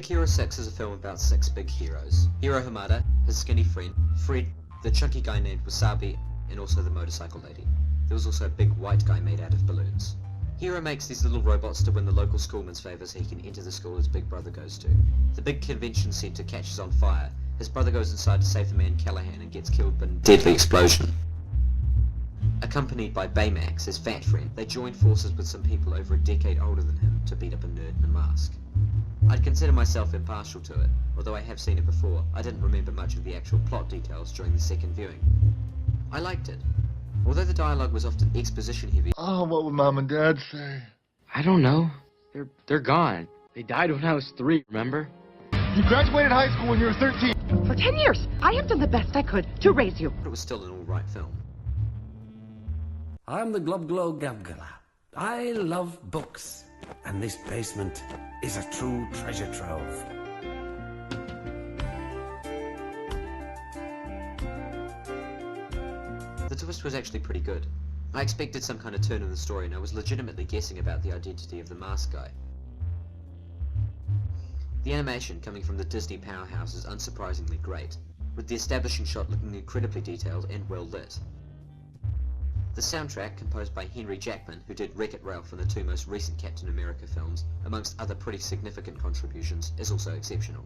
Big Hero 6 is a film about 6 big heroes. Hiro Hamada, his skinny friend, Fred, the chunky guy named Wasabi, and also the motorcycle lady. There was also a big white guy made out of balloons. Hiro makes these little robots to win the local schoolman's favour so he can enter the school his big brother goes to. The big convention centre catches on fire. His brother goes inside to save the man Callaghan and gets killed by a deadly explosion. Accompanied by Baymax, his fat friend, they join forces with some people over a decade older than him to beat up a nerd in a mask. I'd consider myself impartial to it, although I have seen it before. I didn't remember much of the actual plot details during the second viewing. I liked it, although the dialogue was often exposition-heavy. Oh, what would Mom and Dad say? I don't know. They're gone. They died when I was 3, remember? You graduated high school when you were 13. For 10 years, I have done the best I could to raise you. But it was still an alright film. I'm the Globglow Gabgala. I love books, and this basement is a true treasure trove. The twist was actually pretty good. I expected some kind of turn in the story, and I was legitimately guessing about the identity of the mask guy. The animation coming from the Disney powerhouse is unsurprisingly great, with the establishing shot looking incredibly detailed and well lit. The soundtrack, composed by Henry Jackman, who did Wreck-It Ralph in the 2 most recent Captain America films, amongst other pretty significant contributions, is also exceptional.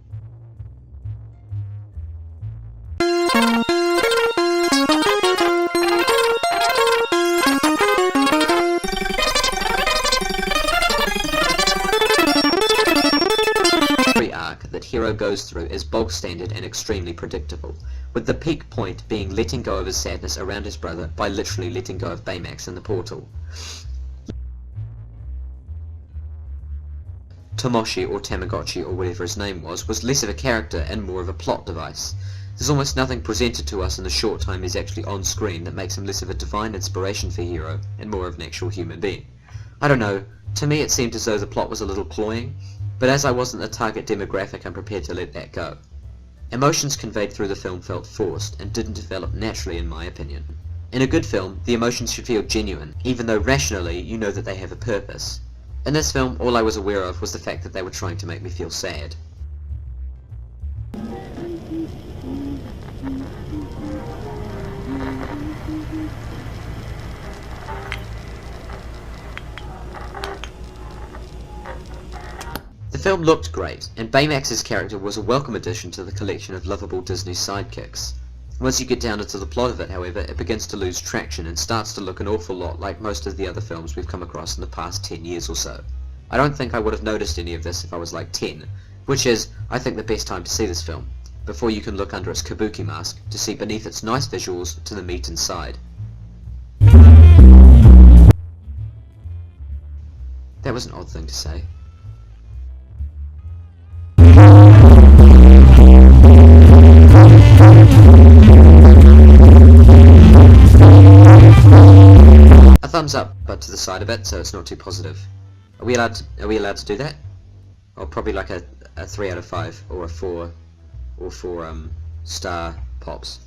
Every arc that Hiro goes through is bog standard and extremely predictable, with the peak point being letting go of his sadness around his brother by literally letting go of Baymax in the portal. Tomoshi, or Tamagotchi, or whatever his name was less of a character and more of a plot device. There's almost nothing presented to us in the short time he's actually on screen that makes him less of a divine inspiration for Hiro and more of an actual human being. I don't know, to me it seemed as though the plot was a little cloying, but as I wasn't the target demographic, I'm prepared to let that go. Emotions conveyed through the film felt forced and didn't develop naturally in my opinion. In a good film, the emotions should feel genuine, even though rationally you know that they have a purpose. In this film, all I was aware of was the fact that they were trying to make me feel sad. The film looked great, and Baymax's character was a welcome addition to the collection of lovable Disney sidekicks. Once you get down into the plot of it, however, it begins to lose traction and starts to look an awful lot like most of the other films we've come across in the past 10 years or so. I don't think I would have noticed any of this if I was like 10, which is, I think, the best time to see this film, before you can look under its kabuki mask to see beneath its nice visuals to the meat inside. That was an odd thing to say. A thumbs up, but to the side a bit, so it's not too positive. Are we allowed to do that? Or probably like a 3 out of 5, or a 4 star pops.